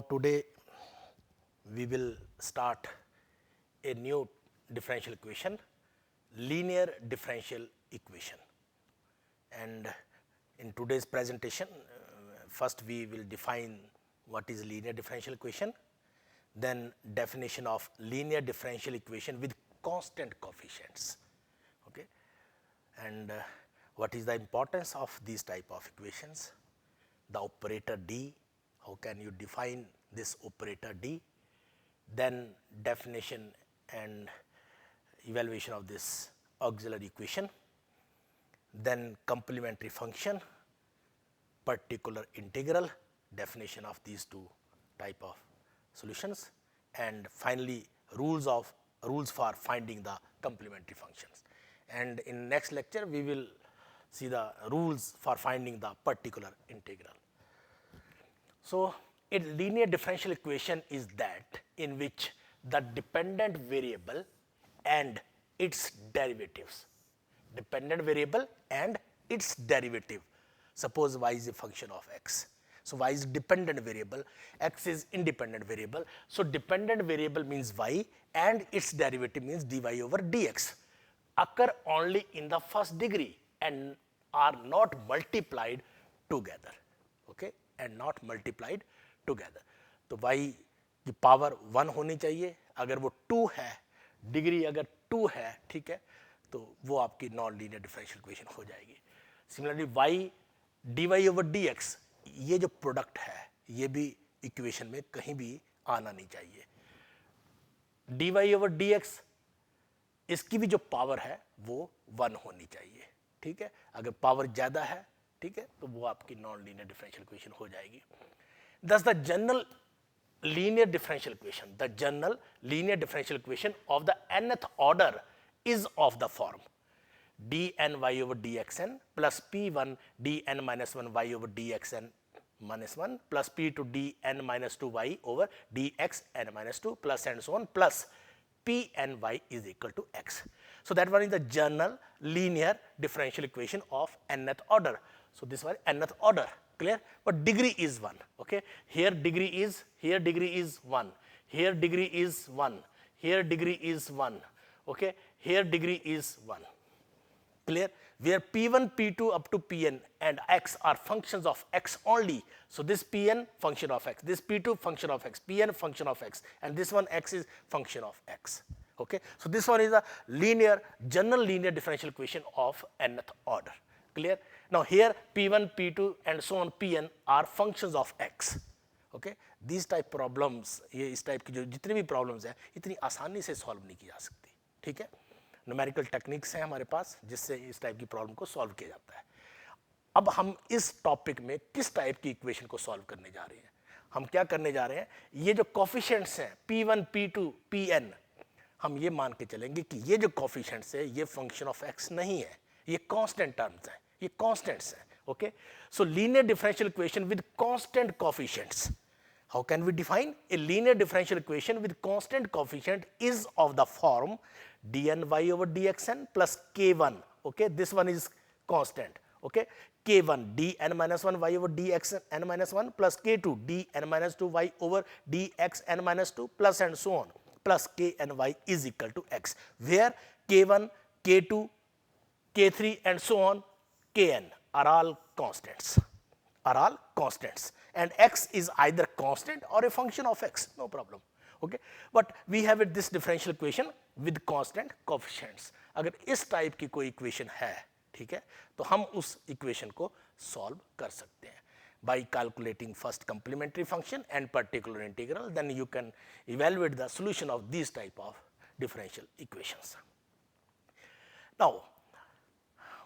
Today we will start a new differential equation, linear differential equation. And in today's presentation, first we will define what is linear differential equation, then definition of linear differential equation with constant coefficients. Okay? And what is the importance of these type of equations, the operator D, how can you define this operator D, then definition and evaluation of this auxiliary equation, then complementary function, particular integral, definition of these two type of solutions, and finally rules for finding the complementary functions. And in next lecture we will see the rules for finding the particular integral. So, a linear differential equation is that in which the dependent variable and its derivatives, suppose y is a function of x. So, y is dependent variable, x is independent variable. So, dependent variable means y and its derivative means dy over dx occur only in the first degree and are not multiplied together. Okay? And not multiplied together. तो y की power 1 होनी चाहिए, अगर वो 2 है, degree अगर 2 है, ठीक है, तो वो आपकी नॉन लीनियर डिफरेंशियल इक्वेशन हो जाएगी. Similarly y dy over dx, ये जो प्रोडक्ट है ये भी इक्वेशन में कहीं भी आना नहीं चाहिए. dy ओवर dx, इसकी भी जो पावर है वो 1 होनी चाहिए. ठीक है, अगर पावर ज़्यादा है, ठीक है, तो वो आपकी नॉन लीनियर डिफरेंशियल इक्वेशन हो जाएगी. Thus the general linear differential equation, of the nth order is of the form dny over dxn plus p1 dn minus 1 y over dxn minus 1 plus p2 dn minus 2 y over dxn minus 2 plus and so on plus p and y is equal to x. So that one is the general linear differential equation of nth order. So this was nth order, clear? But degree is 1. Okay? Here degree is 1. Here degree is 1. Here degree is 1. Okay? Here degree is 1. Clear? Where p1, p2 up to pn and x are functions of x only. So this pn function of x, this p2 function of x, pn function of x, and this one x is function of x. Okay? So this one is a general linear differential equation of nth order. Clear? Now here p1, p2 and so on pn are functions of x. Okay? These type problems, ये इस type की जो जितनी भी problems हैं इतनी आसानी से सॉल्व नहीं की जा सकती. ठीक है, न्यूमेरिकल टेक्निक्स हैं हमारे पास जिससे इस टाइप की प्रॉब्लम को सॉल्व किया जाता है. अब हम इस टॉपिक में किस टाइप की इक्वेशन को सॉल्व करने जा रहे हैं, हम क्या करने जा रहे हैं, ये जो कोफिशिएंट्स हैं p1, p2, pn, हम ये मान के चलेंगे कि ये जो कोफिशिएंट्स है ये फंक्शन ऑफ x नहीं है, ये कांस्टेंट टर्म्स हैं, ये कांस्टेंट्स हैं. Okay, so linear differential equation with constant coefficients. How can we define a linear differential equation with constant coefficient is of the form dny over dxn plus k1. Okay, this one is constant. Okay, k1 dn minus 1 y over dxn minus 1 plus k2 dn minus 2 y over dxn minus 2 plus and so on plus k and y is equal to x, where k1, k2, k3 and so on kn are all constants. And x is either constant or a function of x, no problem. Okay, but we have this differential equation with constant coefficients. अगर इस type की कोई equation है, ठीक है, तो हम उस इक्वेशन को सॉल्व कर सकते हैं by calculating first complementary function and particular integral. Then you can evaluate the solution of these type of differential equations. Now,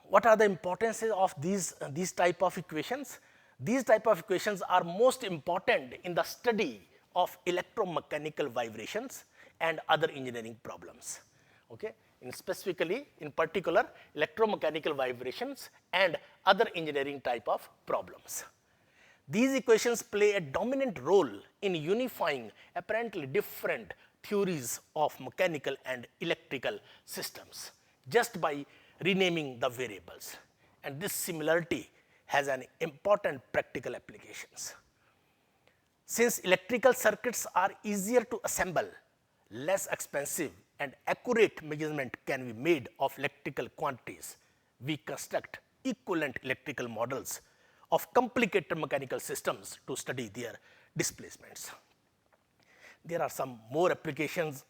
what are the importances of these type of equations? These type of equations are most important in the study of electromechanical vibrations and other engineering problems. Okay? In particular, electromechanical vibrations and other engineering type of problems. These equations play a dominant role in unifying apparently different theories of mechanical and electrical systems just by renaming the variables. And this similarity has an important practical applications. Since electrical circuits are easier to assemble, less expensive and accurate measurement can be made of electrical quantities, we construct equivalent electrical models of complicated mechanical systems to study their displacements. There are some more applications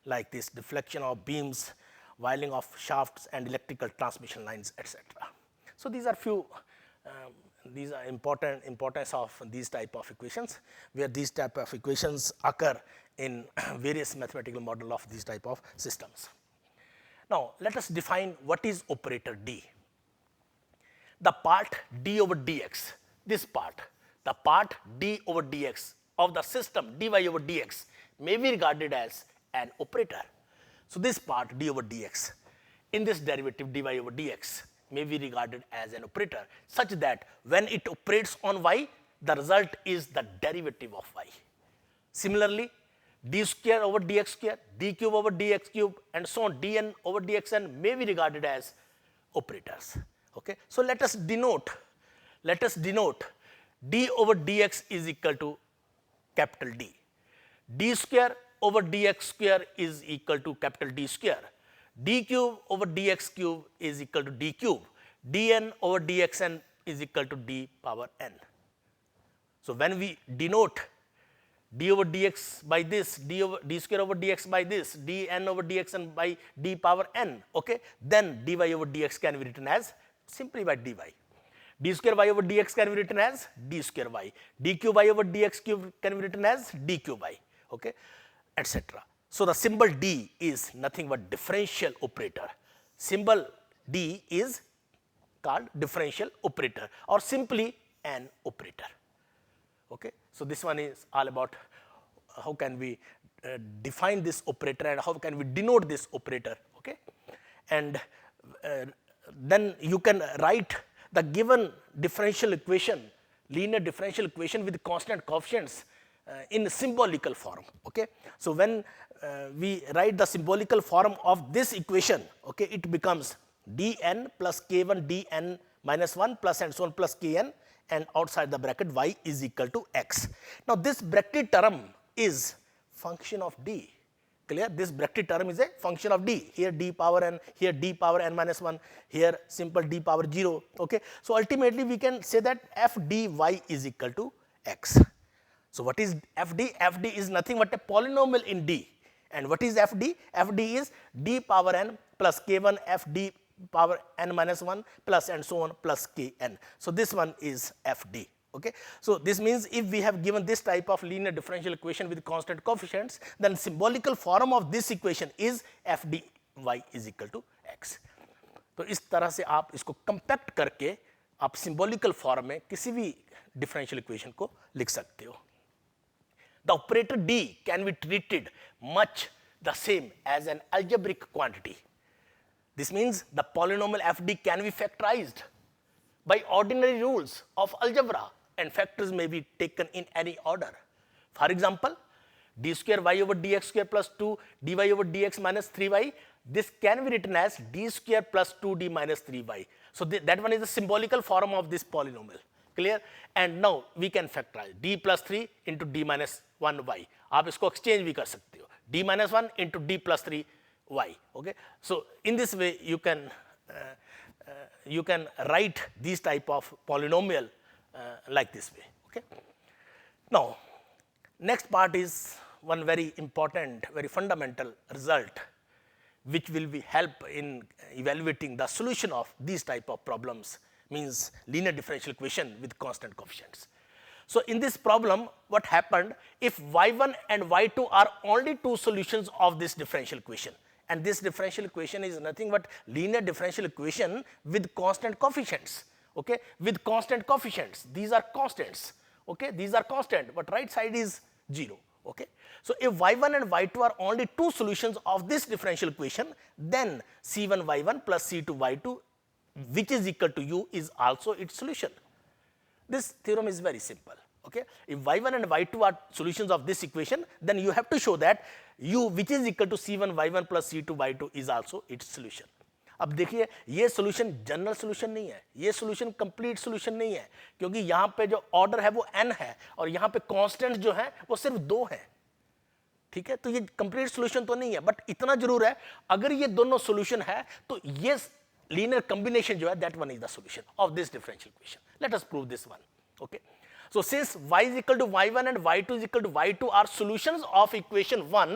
like this deflection of beams, wiring of shafts and electrical transmission lines, etc. So, these are few these are importance of these type of equations, where these type of equations occur in various mathematical model of these type of systems. Now, let us define what is operator D. The part d over dx, this part, the part d over dx of the system dy over dx may be regarded as an operator. So, this part d over dx in this derivative dy over dx may be regarded as an operator, such that when it operates on y, the result is the derivative of y. Similarly, d square over dx square, d cube over dx cube and so on, dn over dxn may be regarded as operators. Okay. So, let us denote d over dx is equal to capital D, d square over dx square is equal to capital D square, d cube over dx cube is equal to d cube, dn over dxn is equal to d power n. So, when we denote d over dx by this, d square over dx by this, dn over dxn by d power n, okay, then dy over dx can be written as simply by dy. D square y over dx can be written as d square y, d cube y over dx cube can be written as d cube y, okay, etc. So, the symbol d is nothing but differential operator. Symbol d is called differential operator or simply an operator. Okay. So, this one is all about how can we define this operator and how can we denote this operator. Okay. And then you can write the given differential equation, linear differential equation with constant coefficients in symbolical form. Okay. So, when we write the symbolical form of this equation, okay, it becomes dn plus k1 dn minus 1 plus and so on plus kn, and outside the bracket y is equal to x. Now, this bracketed term is function of d. Clear? This bracketed term is a function of d. Here d power n, here d power n minus 1, here simple d power 0. Okay. So, ultimately we can say that f d y is equal to x. So, what is f d? F d is nothing but a polynomial in d. And what is f d? F d is d power n plus k1 f d power n minus 1 plus and so on plus k n. So, this one is f d. Okay. So, this means if we have given this type of linear differential equation with constant coefficients, then symbolical form of this equation is f d y is equal to x. तो इस तरह से आप इसको compact करके आप symbolical form में किसी भी डिफरेंशियल इक्वेशन को लिख सकते हो. The operator d can be treated much the same as an algebraic quantity. This means the polynomial f d can be factorized by ordinary rules of algebra, and factors may be taken in any order. For example, d square y over dx square plus 2 dy over dx minus 3y, this can be written as d square plus 2d minus 3y. So, that one is the symbolical form of this polynomial. Clear? And now we can factorize d plus 3 into d minus 1y. आप इसको exchange भी कर सकते हो. d minus 1 into d plus 3y. Okay? So, in this way you can write these type of polynomial like this way. Okay? Now, next part is one very important, very fundamental result which will be help in evaluating the solution of these type of problems, means linear differential equation with constant coefficients. So, in this problem what happened, if y1 and y2 are only two solutions of this differential equation, and this differential equation is nothing but linear differential equation with constant coefficients. Okay? With constant coefficients, these are constants. Okay? These are constant, but right side is 0. Okay? So, if y1 and y2 are only two solutions of this differential equation, then c1 y1 plus c2 y2 which is equal to u is also its solution. This theorem is very simple. Okay? If y1 and y2 are solutions of this equation, then you have to show that u which is equal to c1 y1 plus c2 y2 is also its solution. अब देखिए ये solution general solution नहीं है, ये solution complete solution नहीं है, क्योंकि यहाँ पे जो ऑर्डर है वो n है और यहाँ पे कांस्टेंट जो है वो सिर्फ 2 है, ठीक है। तो ये कंप्लीट सोल्यूशन तो नहीं है, बट इतना जरूर है अगर ये दोनों सोल्यूशन है तो ये लीनियर कॉम्बिनेशन जो है that one is the solution of this differential equation. Let us prove this one, okay. So since y is equal to y1 and y2 is equal to y2 are solutions of equation 1,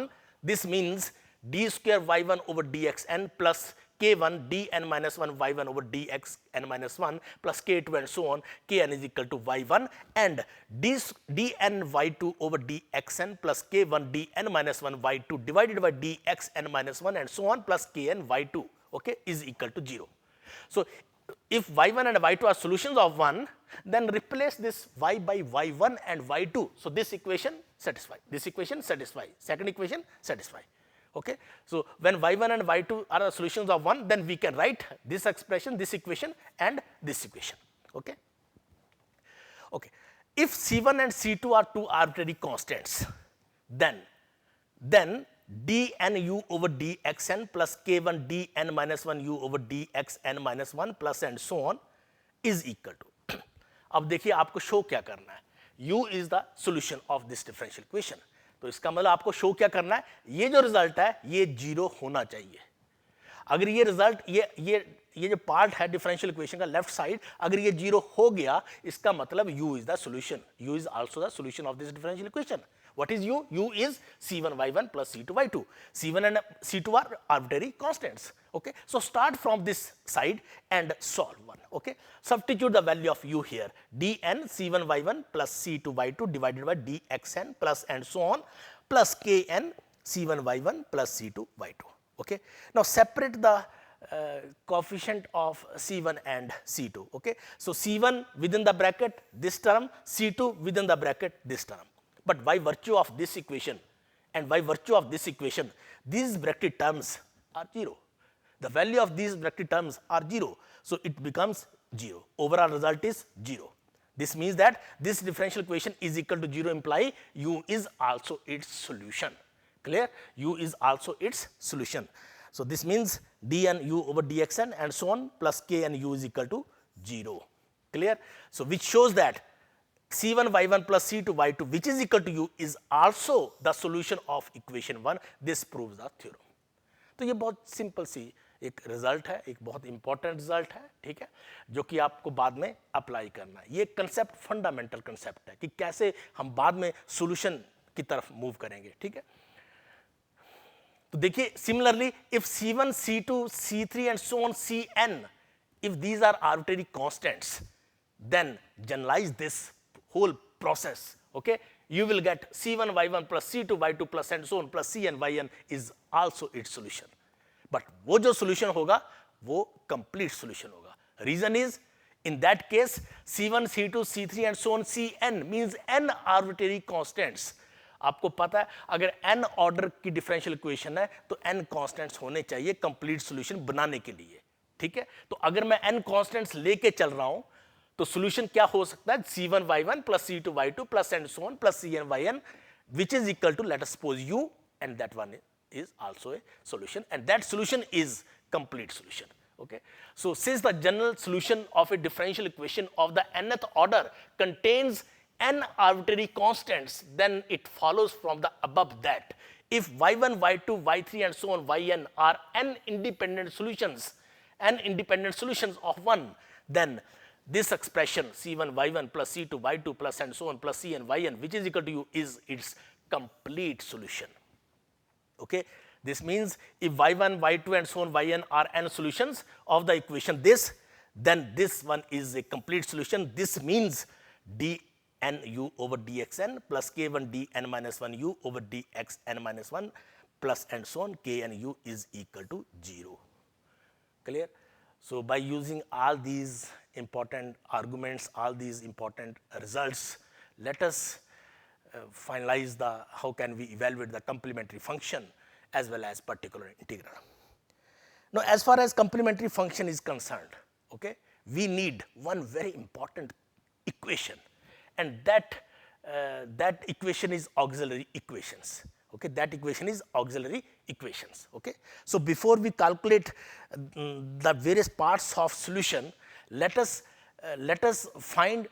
this means d square y1 over dxn plus k1 dn minus 1 y1 over dxn minus 1 plus k2 and so on, kn is equal to y1 and dn y2 over dxn plus k1 dn minus 1 y2 divided by dxn minus 1 and so on plus kn y2, okay, is equal to 0. So if y1 and y2 are solutions of 1, then replace this y by y1 and y2. So this equation satisfy, this equation satisfy, second equation satisfy, okay. So when y1 and y2 are solutions of 1, then we can write this expression, this equation and this equation, okay. Okay. If c1 and c2 are two arbitrary constants, then dn u over dxn plus k1 dn minus 1 u over dxn minus 1 plus and so on is equal to अब देखिए आपको show क्या करना है, u is the solution of this differential equation, तो इसका मतलब आपको शो क्या करना है, ये जो रिजल्ट है ये 0 होना चाहिए। अगर ये रिजल्ट ये जो पार्ट है डिफरेंशियल इक्वेशन का लेफ्ट साइड अगर ये 0 हो गया, इसका मतलब u is the solution, u is also the solution of this differential equation. What is u? U is c1 y1 plus c2 y2. c1 and c2 are arbitrary constants, okay. So start from this side and solve one, okay. Substitute the value of u here, dn c1 y1 plus c2 y2 divided by dxn plus and so on plus kn c1 y1 plus c2 y2, okay. Now separate the coefficient of c1 and c2, okay. So c1 within the bracket this term, c2 within the bracket this term. But by virtue of this equation and by virtue of this equation, these bracket terms are 0. The value of these bracket terms are 0. So it becomes 0. Overall result is 0. This means that this differential equation is equal to 0 imply u is also its solution. Clear? U is also its solution. So this means dn u over dxn and so on plus k and u is equal to 0. Clear? So which shows that c1 y1 plus c2 y2 which is equal to u is also the solution of equation 1. This proves the theorem. तो ये बहुत simple सी एक result है, एक बहुत important result है, ठीक है, जो कि आपको बाद में अप्लाई करना है। ये कंसेप्ट फंडामेंटल कंसेप्ट है कि कैसे हम बाद में सॉल्यूशन की तरफ मूव करेंगे, ठीक है। तो देखिए similarly if c1 c2 c3 and so on cn, if these are arbitrary constants, then generalize this whole process, okay. You will get c1 y1 plus c2 y2 plus and so on plus cn yn is also its solution. But वो जो solution होगा वो complete solution होगा. Reason is in that case c1 c2 c3 and so on cn means n arbitrary constants. आपको पता है अगर n order की डिफरेंशियल इक्वेशन है तो n कांस्टेंट्स होने चाहिए कंप्लीट सॉल्यूशन बनाने के लिए, ठीक है। तो अगर मैं n कांस्टेंट्स लेके चल रहा हूं तो सॉल्यूशन क्या हो सकता है, c1 y1 plus c2 y2 plus and so on plus cn yn which is equal to let us suppose u, and that one is also a solution and that solution is complete solution, okay. So since the general solution of a differential equation of the nth order contains n arbitrary constants, then it follows from the above that if y1 y2 y3 and so on yn are n independent solutions of 1, then this expression c1 y1 plus c2 y2 plus and so on plus cn yn which is equal to u is its complete solution, okay. This means if y1 y2 and so on yn are n solutions of the equation this, then this one is a complete solution. This means dn u over dxn plus k1 dn minus 1 u over dxn minus 1 plus and so on k and u is equal to 0. Clear? So by using all these important arguments, all these important results, let us finalize how can we evaluate the complementary function as well as particular integral. Now as far as complementary function is concerned, okay, we need one very important equation, and that equation is auxiliary equations, Okay, that equation is auxiliary equations. Okay, so before we calculate the various parts of solution, let us find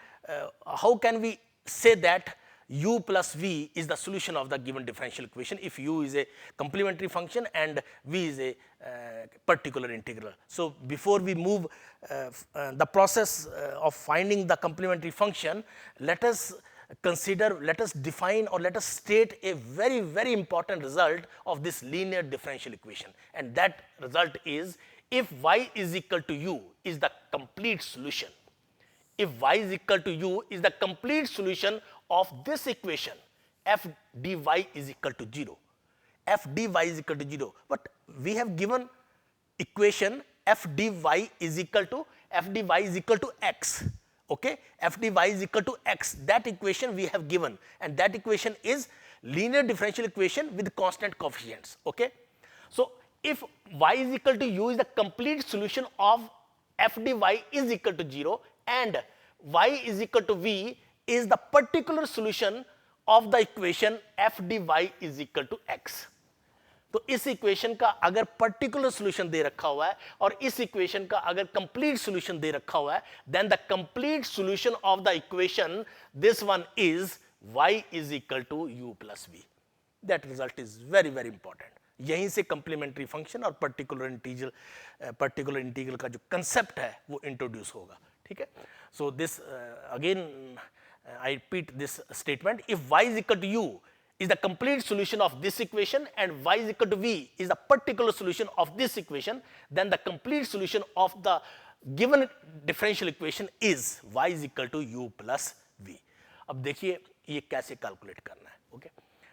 how can we say that u plus v is the solution of the given differential equation if u is a complementary function and v is a particular integral. So before we move the process of finding the complementary function, let us consider, let us define, or let us state a very, very important result of this linear differential equation, and that result is if y is equal to u is the complete solution. If y is equal to u is the complete solution of this equation, f dy is equal to 0. F dy is equal to 0. But we have given equation f dy is equal to x. Okay, f dy is equal to x. That equation we have given, and that equation is linear differential equation with constant coefficients. Okay, so if y is equal to u is the complete solution of f dy is equal to 0 and y is equal to v is the particular solution of the equation f dy is equal to x. तो इस equation का अगर particular solution दे रखा हुआ है और इस equation का अगर कंप्लीट सॉल्यूशन दे रखा हुआ है, then the complete solution of the equation this one is y is equal to u plus v. That result is very very important. यहीं से कंप्लीमेंट्री फंक्शन और पर्टिकुलर इंटीग्रल का जो कंसेप्ट है वो इंट्रोड्यूस होगा. ठीक है, so this again I repeat this statement, if y is equal to u is the complete solution of this equation and y is equal to v is the particular solution of this equation, then the complete solution of the given differential equation is y is equal to u plus v. अब देखिए ये कैसे calculate करना है. Okay,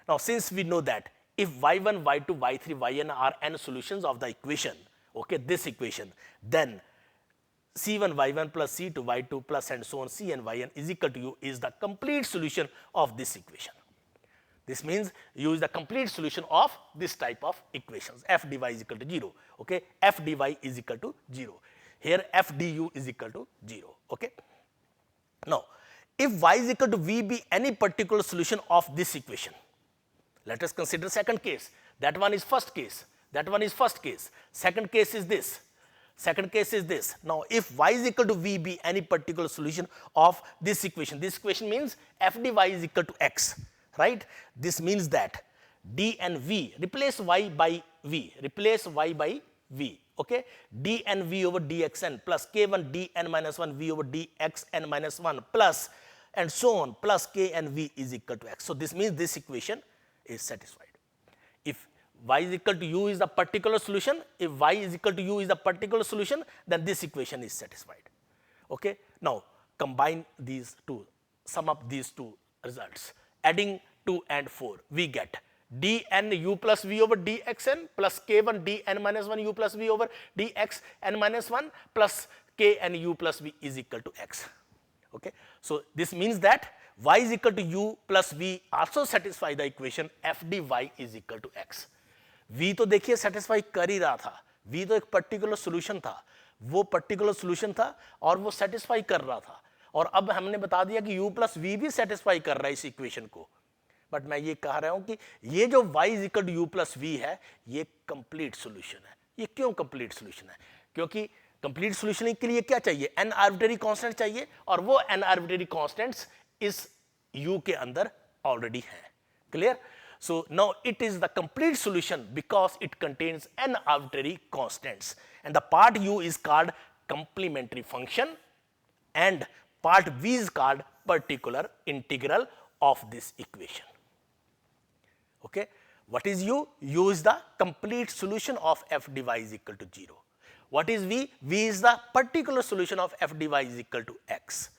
now since we know that if y1 y2 y3 yn are n solutions of the equation, okay, this equation, then c1 y1 plus c2 y2 plus and so on cn yn is equal to u is the complete solution of this equation. This means u is the complete solution of this type of equations. F dy is equal to 0. Okay, f dy is equal to 0. Here f du is equal to 0. Okay. Now, if y is equal to v be any particular solution of this equation, let us consider second case. That one is first case. That one is first case. Second case is this. Second case is this. Now, if y is equal to v be any particular solution of this equation means f dy is equal to x. Right? This means that d and v, replace y by v, replace y by v. Okay? dn v over dxn plus k1 dn minus 1 v over dxn minus 1 plus and so on plus k and v is equal to x. So this means this equation is satisfied. If y is equal to u is the particular solution, if y is equal to u is the particular solution, then this equation is satisfied. Okay? Now combine these two, sum up these two results. Adding 2 and 4, we get dn u plus v over dxn plus k1 dn minus 1 u plus v over dxn minus 1 plus k and u plus v is equal to x. Okay, so this means that y is equal to u plus v also satisfy the equation f dy is equal to x. v तो देखिए satisfy कर ही रहा था, v तो एक particular solution था, वो particular solution था और वो satisfy कर रहा था, और अब हमने बता दिया कि u plus v भी satisfy कर रहा है इस इक्वेशन को. बट मैं ये कह रहा हूं कि ये जो y is equal to u plus v है ये कंप्लीट सॉल्यूशन है. ये क्यों कंप्लीट सॉल्यूशन है? क्योंकि कंप्लीट सॉल्यूशन के लिए क्या चाहिए? n आर्बिट्रेरी कांस्टेंट चाहिए, और वो n आर्बिट्रेरी कांस्टेंट्स इस u के अंदर ऑलरेडी हैं. Clear? So now it is the complete solution because it contains n arbitrary constants and the part u is called complementary function and part v is called particular integral of this equation. Okay, what is u? U is the complete solution of f dy is equal to 0. What is v? V is the particular solution of f dy is equal to x.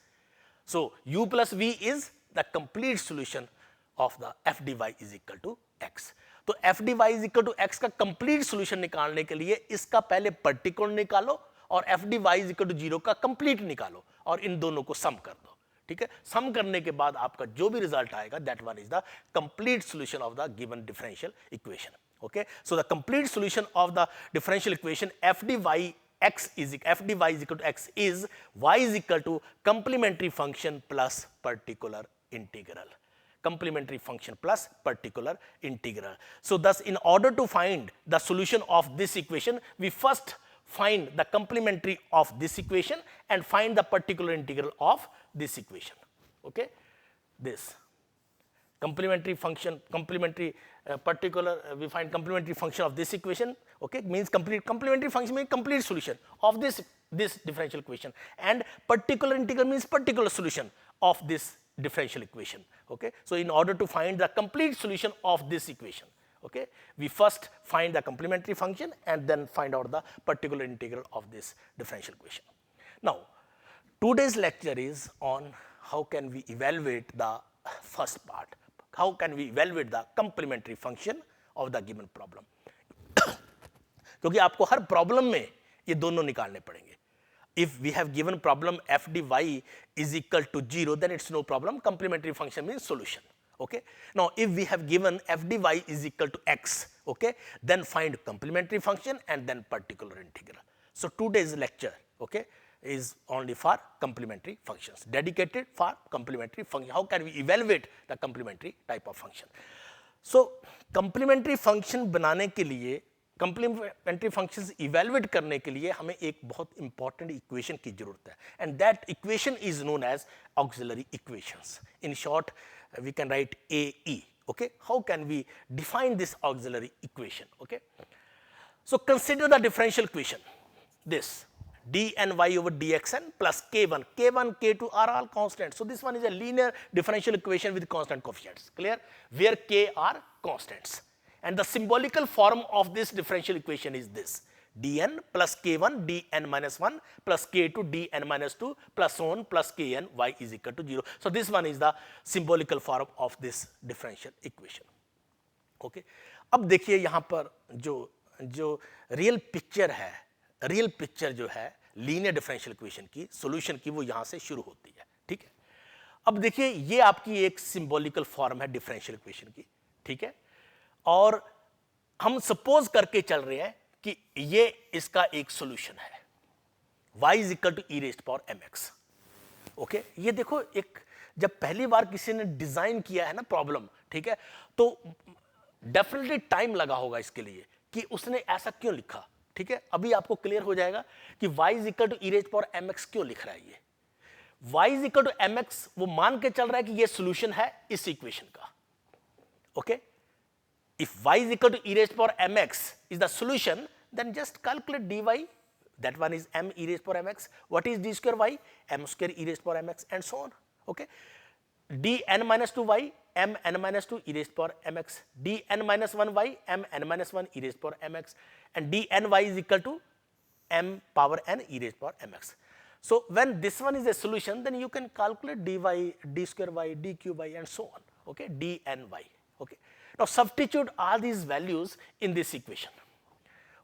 So u plus v is the complete solution of the f dy is equal to x. तो f dy is equal to x का complete solution निकालने के लिए इसका पहले particular निकालो और f dy is equal to 0 का complete निकालो और इन दोनों को सम कर दो. ठीक है, सम करने के बाद आपका जो भी रिजल्ट आएगा that one is the complete solution of the given differential equation. Okay, so the complete solution of the differential equation f dy is equal to x is y is equal to complementary function plus particular integral. complementary function plus particular integral. So thus, in order to find the solution of this equation, we first find the complementary of this equation and find the particular integral of this equation. Okay, this complementary function, we find complementary function of this equation. Okay, means complementary function means complete solution of this differential equation, and particular integral means particular solution of this differential equation. Okay, so in order to find the complete solution of this equation, okay, we first find the complementary function and then find out the particular integral of this differential equation. Now, today's lecture is on how can we evaluate the first part. How can we evaluate the complementary function of the given problem? क्योंकि आपको हर problem में ये दोनों निकालने पड़ेंगे. If we have given problem f d y is equal to 0, then it's no problem. Complementary function means solution. Okay. Now, if we have given f d y is equal to x, okay, then find complementary function and then particular integral. So today's lecture, okay, is only for complementary functions, dedicated for complementary function. How can we evaluate the complementary type of function? So complementary function बनाने के लिए, complementary functions evaluate करने के लिए हमें एक बहुत important equation की जरूरत है, and that equation is known as auxiliary equations. In short, we can write AE. Okay, how can we define this auxiliary equation? Okay, so consider the differential equation, this dny over dxn plus k1, k2 are all constants. So this one is a linear differential equation with constant coefficients, clear, where k are constants, and the symbolical form of this differential equation is this: dn plus k1 dn minus 1 plus k2 dn minus 2 plus so on plus kn y is equal to 0. So this one is the symbolical form of this differential equation. Okay, अब देखिए यहाँ पर जो real picture है, real picture जो है linear differential equation की solution की, वो यहाँ से शुरू होती है. ठीक है, अब देखिए ये आपकी एक सिंबॉलिकल फॉर्म है डिफरेंशियल इक्वेशन की. ठीक है, और हम सपोज करके चल रहे हैं कि ये इसका एक सॉल्यूशन है, y is equal to e raised power mx. Okay, ये देखो, एक जब पहली बार किसी ने डिजाइन किया है ना प्रॉब्लम, ठीक है, तो डेफिनेटली टाइम लगा होगा इसके लिए कि उसने ऐसा क्यों लिखा. ठीक है, अभी आपको क्लियर हो जाएगा कि y is equal to e raised power mx क्यों लिख रहा है. ये y is equal to mx वो मान के चल रहा है कि ये सॉल्यूशन है इस इक्वेशन का. Okay, if y is equal to e raised power mx is the solution, then just calculate dy. That one is m e raised power mx. What is d square y? M square e raised power mx, and so on. Okay, dn minus 2y m n minus 2 e raised power mx, dn minus 1y m n minus 1 e raised power mx, and dny is equal to m power n e raised power mx. So when this one is a solution, then you can calculate dy, d square y, d cube y, and so on. Okay, dny. Okay, now substitute all these values in this equation.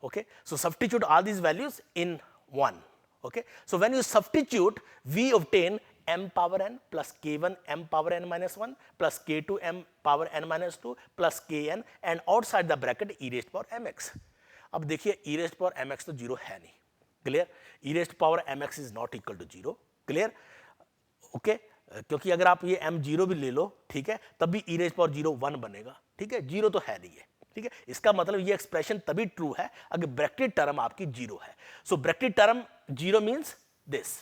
Okay, so substitute all these values in 1. Okay, so when you substitute, we obtain m power n plus k1 m power n minus 1 plus k2 m power n minus 2 plus kn, and outside the bracket e raised power mx. अब देखिए e raised power mx तो 0 है नहीं, clear, e raised power mx is not equal to 0, clear. Okay, क्योंकि अगर आप ये m0 भी ले लो, ठीक है, तब भी e raised power 0 1 बनेगा. ठीक है, 0 तो है नहीं है. ठीक है, इसका मतलब ये एक्सप्रेशन तभी ट्रू है अगर ब्रैकेटेड टर्म आपकी 0 है. So bracketed term 0 means this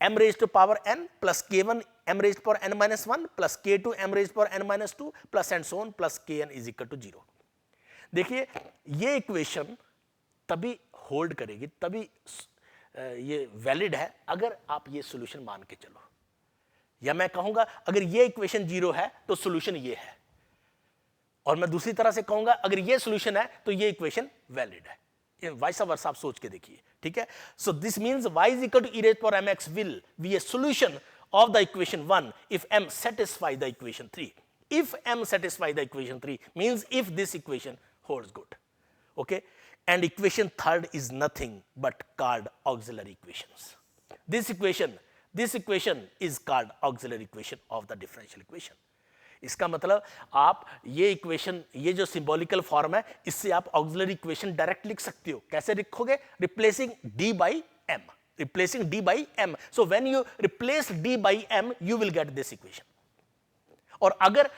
m raised to power n plus k1 m raised power n minus 1 plus k2 m raised power n minus 2 plus and so on plus kn is equal to 0. देखिए ये equation तभी hold करेगी, तभी ये valid है अगर आप ये सॉल्यूशन मान के चलो, या मैं कहूंगा अगर ये इक्वेशन 0 है तो सॉल्यूशन ये है, और मैं दूसरी तरह से कहूंगा अगर ये सॉल्यूशन है तो ये इक्वेशन वैलिड है. वैसा वर्षा आप सोच के देखिए. ठीक है, so this means y is equal to e raised power mx will be a solution of the equation 1 if m satisfy the equation 3. If m satisfy the equation 3 means if this equation holds good. Okay, and equation third is nothing but called auxiliary equations. This equation is called auxiliary equation of the differential equation. इसका मतलब आप ये equation, ये जो symbolical form है, इससे आप auxiliary equation direct लिख सकते हो. कैसे लिखोगे? Replacing d by m, replacing d by m. So when you replace d by m, you will get this equation. और अगर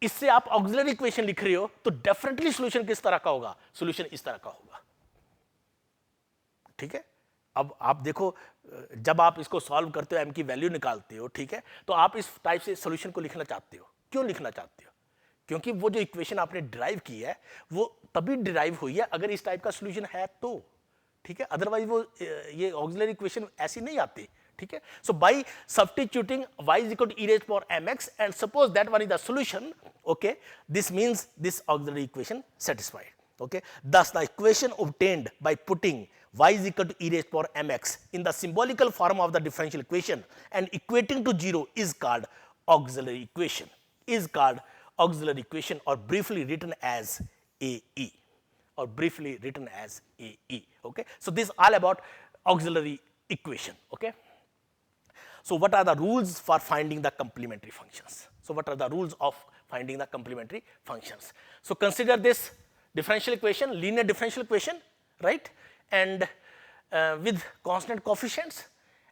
इससे आप ऑक्सिलरी इक्वेशन लिख रहे हो तो डेफिनेटली सॉल्यूशन किस तरह का होगा, सॉल्यूशन इस तरह का होगा। ठीक है, अब आप देखो जब आप इसको सॉल्व करते हो, m की वैल्यू निकालते हो, ठीक है, तो आप इस टाइप से सॉल्यूशन को लिखना चाहते हो। क्यों लिखना चाहते हो? क्योंकि वो जो इक्वेशन आपने डिराइव की है वो तभी डिराइव हुई है अगर इस टाइप का सॉल्यूशन है तो, ठीक है, अदरवाइज वो ये ऑक्सिलरी इक्वेशन ऐसी नहीं आती। ठीक है, so by substituting y is equal to e raised power mx and suppose that one is the solution, okay, this means this auxiliary equation satisfied. Okay, thus the equation obtained by putting y is equal to e raised power mx in the symbolical form of the differential equation and equating to 0 is called auxiliary equation, is called auxiliary equation, or briefly written as AE, or briefly written as AE. Okay, so this is all about auxiliary equation. Okay, so what are the rules for finding the complementary functions? So what are the rules of finding the complementary functions? So consider this differential equation, linear differential equation, right, and with constant coefficients,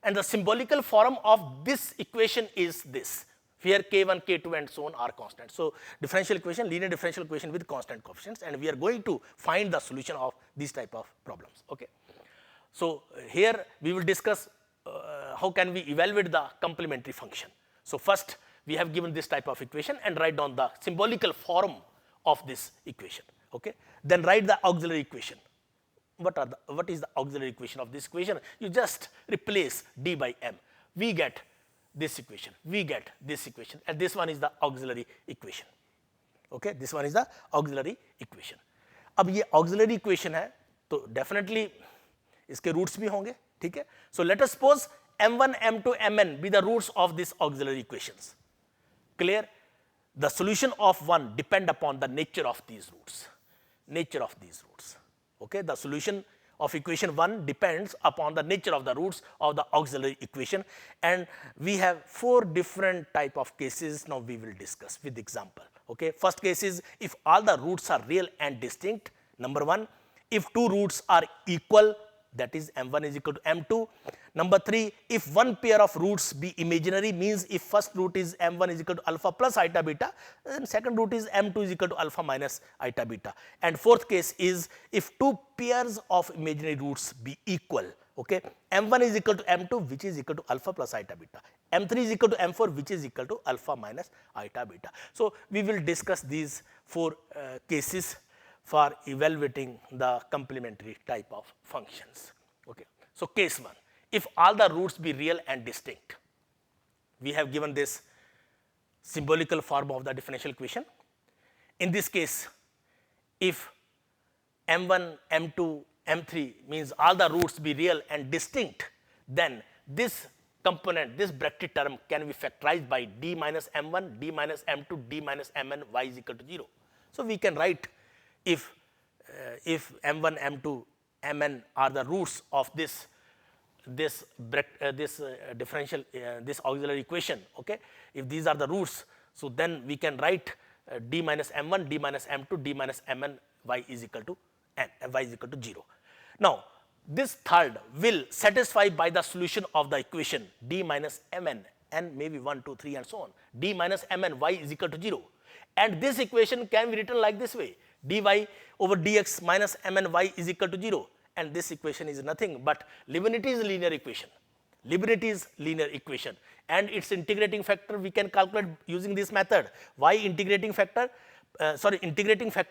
and the symbolical form of this equation is this, where k1, k2 and so on are constant. So differential equation, linear differential equation with constant coefficients, and we are going to find the solution of these type of problems. Okay, so here we will discuss how can we evaluate the complementary function. So first we have given this type of equation and write down the symbolical form of this equation. Okay, then write the auxiliary equation. What is the auxiliary equation of this equation? You just replace d by m. We get this equation, we get this equation, and this one is the auxiliary equation. Okay, this one is the auxiliary equation. अब ये auxiliary equation है तो definitely इसके roots भी होंगे. ठीक है, so let us suppose m1, m2, mn be the roots of this auxiliary equations. Clear? The solution of one depend upon the nature of these roots. Nature of these roots. Okay, the solution of equation 1 depends upon the nature of the roots of the auxiliary equation, and we have 4 different type of cases now we will discuss with example. Okay, first case is if all the roots are real and distinct. Number 1, if 2 roots are equal, that is m1 is equal to m2. Number 3, if one pair of roots be imaginary, means if first root is m1 is equal to alpha plus eta beta, then second root is m2 is equal to alpha minus eta beta. And fourth case is if 2 pairs of imaginary roots be equal. Okay, m1 is equal to m2 which is equal to alpha plus eta beta, m3 is equal to m4 which is equal to alpha minus eta beta. So we will discuss these 4 cases for evaluating the complementary type of functions. Okay, so case 1, if all the roots be real and distinct, we have given this symbolical form of the differential equation. In this case, if m1, m2, m3 means all the roots be real and distinct, then this component, this bracketed term can be factorized by d minus m1, d minus m2, d minus mn, y is equal to 0. So we can write if m1, m2, mn are the roots of this differential this auxiliary equation. Okay, if these are the roots, so then we can write d minus m1, d minus m2, d minus mn, y is equal to n, y is equal to 0. Now this third will satisfy by the solution of the equation d minus mn, n maybe 1, 2, 3 and so on, d minus mn, y is equal to 0, and this equation can be written like this way: dy over dx minus mn y is equal to 0, and this equation is nothing but Leibniz's linear equation. Leibniz's linear equation, and its integrating factor we can calculate using this method. Integrating factor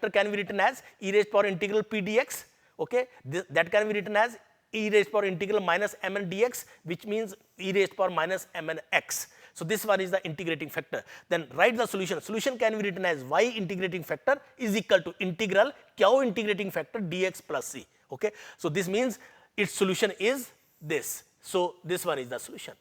can be written as e raised power integral p dx. Okay, that can be written as e raised power integral minus mn dx, which means e raised power minus mn x. So this one is the integrating factor. Then write the solution. Solution can be written as y integrating factor is equal to integral q integrating factor dx plus c. Okay, so this means its solution is this. So this one is the solution.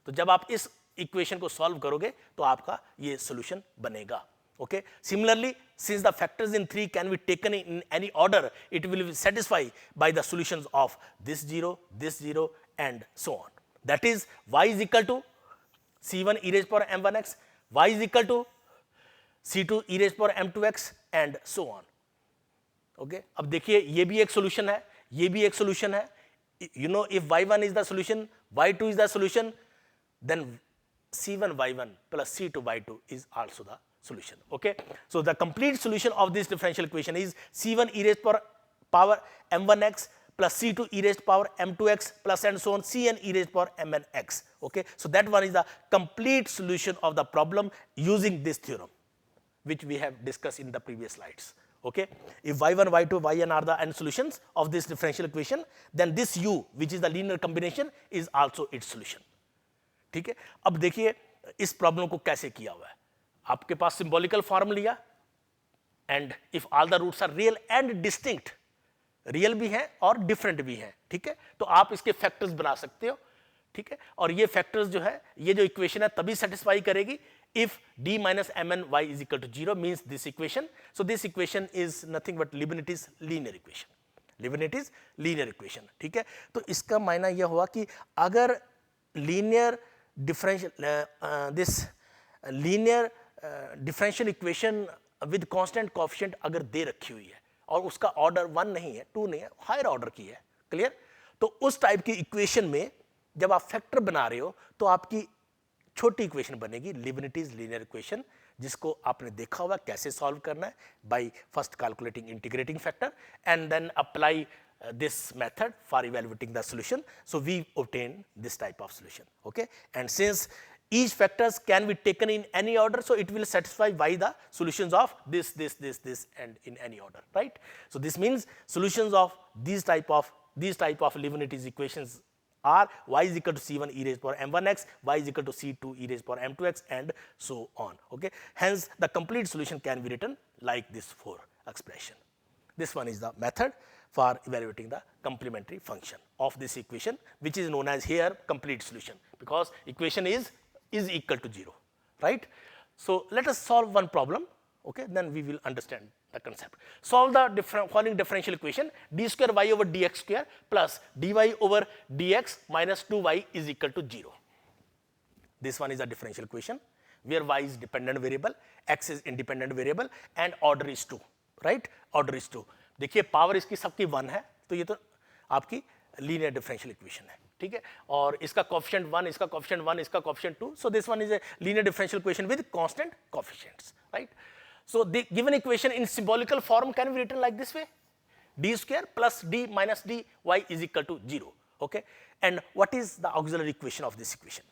तो जब आप इस equation को solve करोगे तो आपका ये solution बनेगा. Okay, similarly, since the factors in 3 can be taken in any order, it will be satisfied by the solutions of this 0, and so on. That is, y is equal to c1 e raised power m1x, y is equal to c2 e raised power m2x and so on. Okay, अब देखिए ये भी एक solution है, ये भी एक solution है. You know, if y1 is the solution, y2 is the solution, then c1 y1 plus c2 y2 is also the solution. Okay, so the complete solution of this differential equation is c1 e raised power m1x plus c2 e raised power m2x plus and so on cn e raised power mnx. Okay, so that one is the complete solution of the problem using this theorem, which we have discussed in the previous slides. Okay, if y1, y2, yn are the n solutions of this differential equation, then this u, which is the linear combination, is also its solution. ठीक है, अब देखिए इस problem को कैसे किया हुआ है. आपके पास सिंबॉलिकल फॉर्म लिया, and if all the roots are real and distinct, real भी हैं और डिफरेंट भी हैं. ठीक है, तो आप इसके फैक्टर्स बना सकते हो. ठीक है, और ये फैक्टर्स जो है, ये जो इक्वेशन है तभी सेटिस्फाई करेगी if d minus mn y is equal to 0 means this equation. So this equation is nothing but Leibniz linear equation. Leibniz linear equation. ठीक है, तो इसका मायना यह हुआ कि अगर linear differential this linear differential equation with constant coefficient अगर दे रखी हुई है और उसका ऑर्डर 1 नहीं है, 2 नहीं है, हायर ऑर्डर की है, क्लियर, तो उस टाइप की इक्वेशन में जब आप फैक्टर बना रहे हो तो आपकी छोटी इक्वेशन बनेगी लिबनिटीज लीनियर इक्वेशन, जिसको आपने देखा होगा कैसे सॉल्व करना है, by first calculating integrating factor and then apply this method for evaluating the solution. So we obtain this type of solution. Okay, and since each factors can be taken in any order, so it will satisfy by the solutions of this and in any order, right? So this means solutions of these type of Leibniz equations are y is equal to c1 e raised power m1x, y is equal to c2 e raised power m2x, and so on. Okay, hence the complete solution can be written like this for expression. This one is the method for evaluating the complementary function of this equation, which is known as here complete solution, because equation is equal to 0, right? So let us solve one problem. Okay, then we will understand the concept. Solve the following differential equation: d square y over dx square plus dy over dx minus 2y is equal to 0. This one is a differential equation where y is dependent variable, x is independent variable, and order is 2, right? Order is 2. देखिए power इसकी सबकी 1 है, तो ये तो आपकी linear differential equation है. ठीक है, और इसका कोएफिशिएंट 1, इसका कोएफिशिएंट 1, इसका coefficient 2. So this one is a linear differential equation with constant coefficients, right? So the given equation in symbolical form can be written like this way: d square plus d minus dy is equal to 0. Okay, and what is the auxiliary equation of this equation?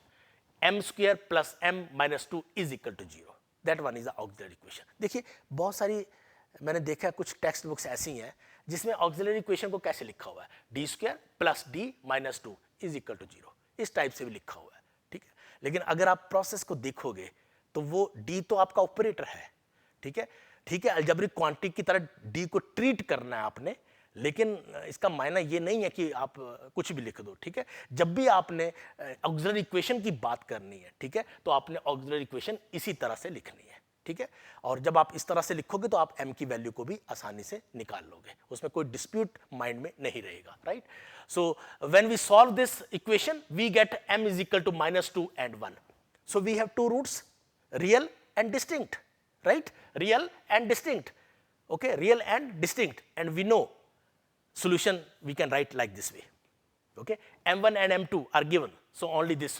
m square plus m minus 2 is equal to 0. That one is the auxiliary equation. देखिए बहुत सारी मैंने देखा कुछ text books ऐसी हैं जिसमें auxiliary equation को कैसे लिखा हुआ है, D square plus D minus 2 is equal to 0, इस टाइप से भी लिखा हुआ है. ठीक है, लेकिन अगर आप प्रोसेस को देखोगे तो वो डी तो आपका ऑपरेटर है. ठीक है, अलजेब्रिक क्वांटिटी की तरह डी को ट्रीट करना है आपने, लेकिन इसका मायना ये नहीं है कि आप कुछ भी लिख दो. ठीक है, जब भी आपने ऑक्सिलरी इक्वेशन की बात करनी है, ठीक है, तो आपने ऑक्सिलरी इक्वेशन इसी तरह से लिखनी है. ठीक है, और जब आप इस तरह से लिखोगे तो आप m की वैल्यू को भी आसानी से निकाल लोगे, उसमें कोई डिस्प्यूट माइंड में नहीं रहेगा, right? So when we solve this equation we get m is equal to -2 and 1. So we have two roots, real and distinct, right? Real and distinct. Okay, real and distinct, and we know solution we can write like this way. Okay, m1 and m2 are given, so only this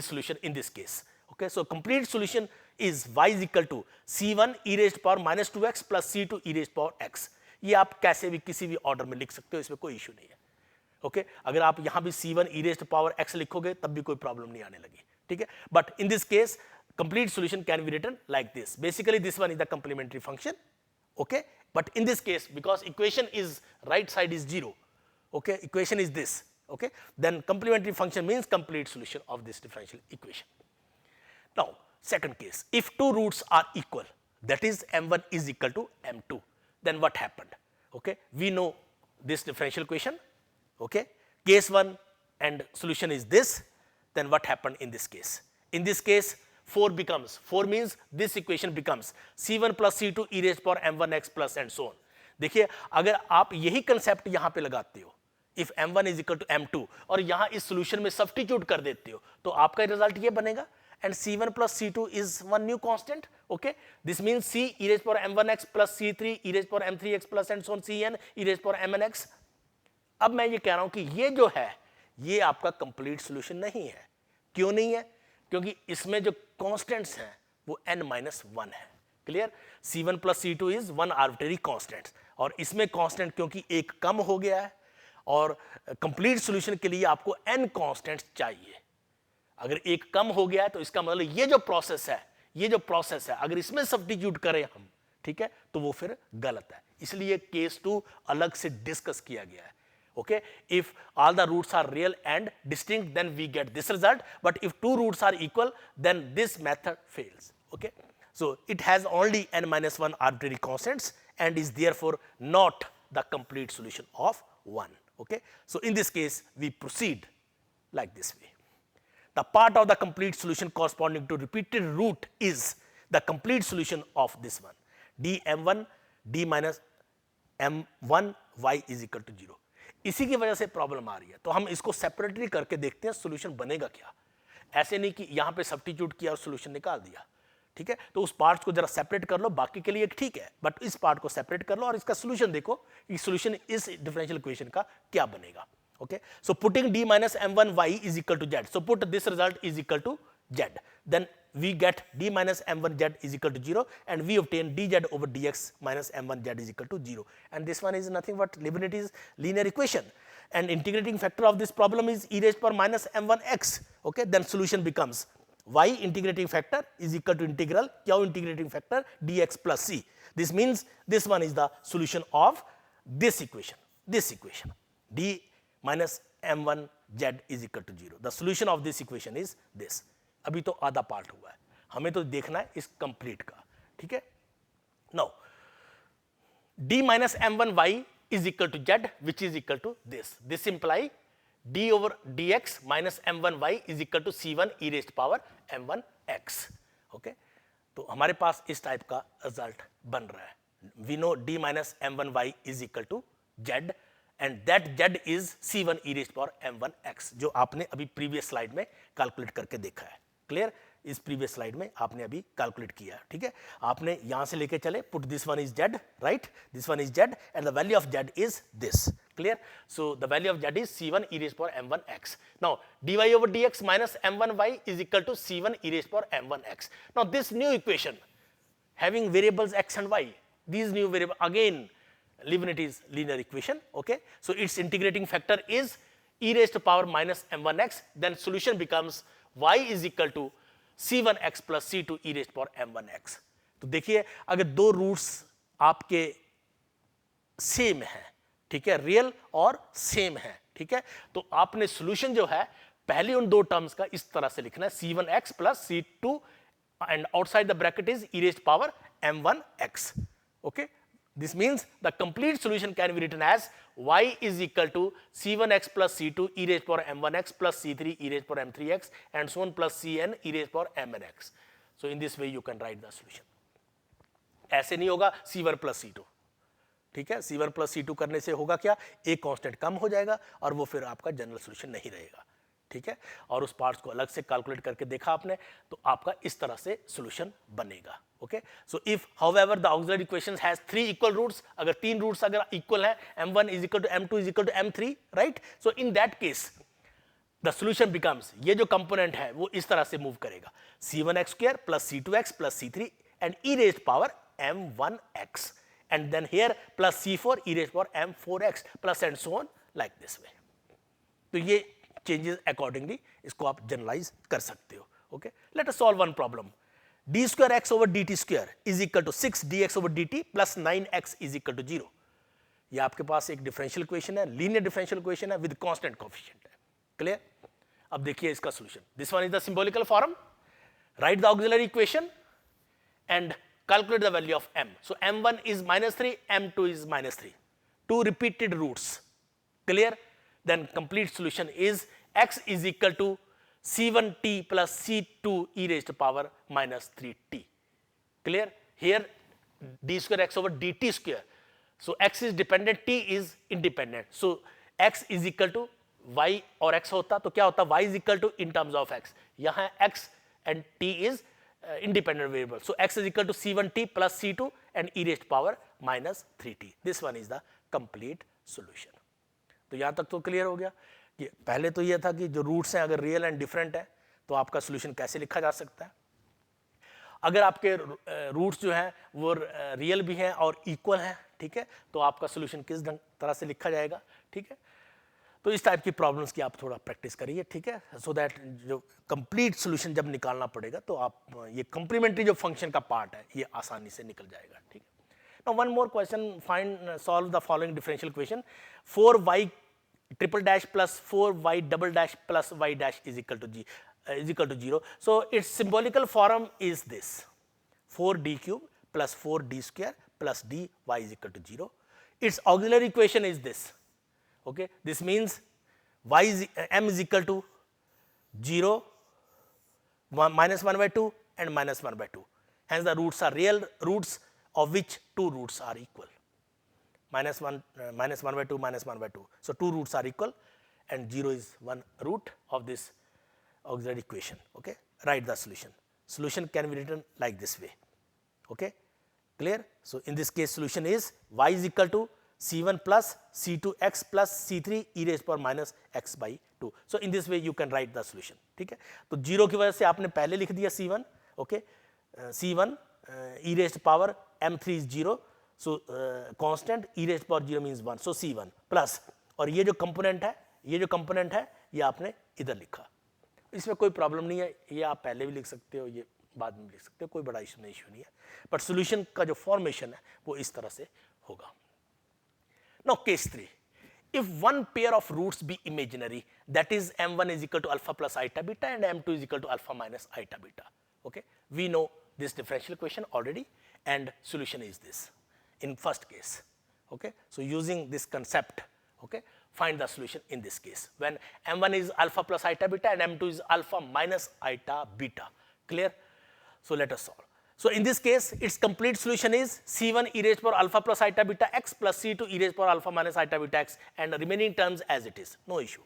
solution in this case. Okay, so complete solution is y is equal to c1 e raised power minus 2x plus c2 e raised power x. ये आप कैसे भी किसी भी order में लिख सकते हो, इसमें कोई इशू नहीं है. ओके, अगर आप यहाँ भी c1 e raised power x लिखोगे तब भी कोई प्रॉब्लम नहीं आने लगी. ठीक है, but in this case complete solution can be written like this. Basically this one is the complementary function. Okay, but in this case because equation is right side is 0, okay, equation is this, okay, then complementary function means complete solution of this differential equation. Now second case, if two roots are equal, that is m1 is equal to m2, then what happened? Okay, we know this differential equation. Okay, case 1 and solution is this. Then what happened in this case? In this case 4 means this equation becomes c1 plus c2 e raised power m1x plus and so on. देखिए अगर आप यही concept यहाँ पे लगाते हो, if m1 is equal to m2 और यहाँ इस सॉल्यूशन में सब्स्टिट्यूट कर देते हो तो आपका रिजल्ट ये बनेगा, and c1 plus c2 is one new constant. Okay, this means c e raised power m1x plus c3 e raised power m3x plus and so on cn e raised power mnx. अब मैं ये कह रहा हूँ कि ये जो है ये आपका कंप्लीट सॉल्यूशन नहीं है. क्यों नहीं है? क्योंकि इसमें जो कांस्टेंट्स हैं वो n-1 है। Clear? C1 plus C2 is one arbitrary constant, और इसमें कांस्टेंट क्योंकि एक कम हो गया है और कंप्लीट सॉल्यूशन के लिए आपको n कांस्टेंट्स चाहिए। अगर एक कम हो गया है तो इसका मतलब ये जो प्रोसेस है अगर इसमें सब्स्टिट्यूट करें हम, ठीक है, तो वो फिर गलत है। इसलिए केस 2 अलग से डिस्कस किया गया है। Okay, if all the roots are real and distinct, then we get this result, but if two roots are equal, then this method fails. Okay, so it has only n-1 arbitrary constants and is therefore not the complete solution of 1. Okay, so in this case we proceed like this way. The part of the complete solution corresponding to repeated root is the complete solution of this one. dm1 d minus m1 y is equal to 0. इसी की वजह से problem आ रही है, तो हम इसको separately करके देखते हैं सॉल्यूशन बनेगा क्या। ऐसे नहीं कि यहां पे सब्स्टिट्यूट किया और सॉल्यूशन निकाल दिया, ठीक है। तो उस पार्ट को जरा सेपरेट कर लो, बाकी के लिए ठीक है, बट इस पार्ट को सेपरेट कर लो और इसका सॉल्यूशन देखो कि सॉल्यूशन इस डिफरेंशियल इक्वेशन का क्या बनेगा। Okay, so putting d minus m1 y is equal to z, so put this result is equal to z, then we get d minus m1 z is equal to 0 and we obtain dz over dx minus m1 z is equal to 0, and this one is nothing but Leibniz's linear equation, and integrating factor of this problem is e raised to power minus m1 x. Okay, then solution becomes y integrating factor is equal to integral q integrating factor dx plus c. This means this one is the solution of this equation d minus m1 z is equal to 0. The solution of this equation is this. अभी तो आधा part हुआ है, हमें तो देखना है इस कंप्लीट का, ठीक है। Now d minus m1 y is equal to z which is equal to this imply d over dx minus m1 y is equal to c1 e raised to power m1 x. Okay, तो हमारे पास इस type का result बन रहा है। we know d minus m1 y is equal to z and that z is c1 e raised to power m1 x, जो आपने अभी प्रीवियस स्लाइड में कैलकुलेट करके देखा है। क्लियर? इस प्रीवियस स्लाइड में आपने अभी कैलकुलेट किया, ठीक है। आपने यहां से लेके चले, put this one is z, right, this one is z and the value of z is this. Clear? So the value of z is c1 e raised to power m1 x. Now dy over dx minus m1 y is equal to c1 e raised to power m1 x. Now this new equation having variables x and y, these new variables again Leibniz's linear equation. Okay, so its integrating factor is e raised to power minus m1 x, then solution becomes y is equal to c1 x plus c2 e raised to power m1 x. तो देखिए अगर दो roots आपके same है, ठीक है, real और same है, ठीक है, तो आपने सॉल्यूशन जो है पहले उन दो टर्म्स का इस तरह से लिखना है c1 x plus c2 and outside the bracket is e raised to power m1 x. Okay, this means the complete solution can be written as y is equal to c1x plus c2 e raised to power m1x plus c3 e raised to power m3x and so on plus cn e raised to power mnx. So in this way you can write the solution. ऐसे नहीं होगा c1 plus c2, ठीक है। c1 plus c2 करने से होगा क्या, एक कांस्टेंट कम हो जाएगा और वो फिर आपका जनरल सॉल्यूशन नहीं रहेगा, ठीक है। और उस पार्ट्स को अलग से कैलकुलेट करके देखा आपने, तो आपका इस तरह से सॉल्यूशन बनेगा। Okay, so if however the auxiliary equation has 3 equal roots, अगर 3 रूट्स अगर इक्वल है, m1 is equal to m2 is equal to m3, right, so in that case the solution becomes, ये जो कंपोनेंट है वो इस तरह से मूव करेगा, c1x square plus c2x plus c3 and e raised to power m1x and then here plus c4 e raised to power m4x plus and so on like this way. तो ये changes accordingly इसको आप generalise कर सकते हो। Okay, let us solve one problem. d square x over dt square is equal to 6 dx over dt plus 9x is equal to 0. ये आपके पास एक डिफरेंशियल इक्वेशन है, लीनियर डिफरेंशियल इक्वेशन है विद कांस्टेंट कोएफिशिएंट है। Clear? अब देखिए इसका solution, this one is the symbolical form, right the auxiliary equation and calculate the value of m. So m1 is -3, m2 is -3, two repeated roots. Clear? Then complete solution is x is equal to c1t plus c2 e raised to power minus 3t. Clear? Here d square x over dt square. So x is dependent, t is independent. So x is equal to y और x होता तो क्या होता, y is equal to in terms of x. यहाँ x and t is independent variable. So x is equal to c1t plus c2 and e raised to power minus 3t. This one is the complete solution. तो यहाँ तक तो clear हो गया कि पहले तो ये था कि जो रूट्स हैं अगर रियल एंड डिफरेंट है तो आपका सॉल्यूशन कैसे लिखा जा सकता है। अगर आपके रूट्स जो हैं वो रियल भी हैं और इक्वल हैं, ठीक है, तो आपका सोल्यूशन किस तरह से लिखा जाएगा, ठीक है। तो इस टाइप की प्रॉब्लम्स की आप थोड़ा प्रैक्टिस करिए, ठीक है, सो दैट जो कंप्लीट सोल्यूशन जब निकालना पड़ेगा तो आप ये कॉम्प्लीमेंट्री जो फंक्शन का पार्ट है ये आसानी से निकल जाएगा, ठीक है। Now one more question, find solve the following differential equation 4y triple dash plus 4y double dash plus y dash is equal to 0. So its symbolical form is this: 4d cube plus 4d square plus dy is equal to 0. Its auxiliary equation is this. Okay, this means m is equal to 0, minus 1 by 2 and minus 1 by 2. Hence the roots are real roots of which two roots are equal. Minus 1 by 2 minus 1 by 2. So two roots are equal and 0 is one root of this auxiliary equation. Okay, write the solution. Solution can be written like this way. Okay, clear? So in this case solution is y is equal to c1 plus c2x plus c3 e raised power minus x by 2. So in this way you can write the solution. ठीक है, तो 0 की वजह से आपने पहले लिख दिया c1. Okay, c1 e raised power m3 is 0. So constant e raised power 0 means 1. So c1 plus, और ये जो कंपोनेंट है ये आपने इधर लिखा. इसमें कोई प्रॉब्लम नहीं है, ये आप पहले भी लिख सकते हो, ये बाद में लिख सकते हो, कोई बड़ा इशू नहीं है. बट सोल्यूशन का जो फॉर्मेशन है वो इस तरह से होगा. Now case 3, if one pair of roots be imaginary, that is m1 is equal to alpha plus iota beta and m2 is equal to alpha minus iota beta. Okay, we know this differential equation already and solution is this in first case. Okay, so using this concept, okay, find the solution in this case when m1 is alpha plus iota beta and m2 is alpha minus iota beta. Clear? So let us solve. So in this case its complete solution is c1 e raised power alpha plus iota beta x plus c2 e raised power alpha minus iota beta x and the remaining terms as it is, no issue.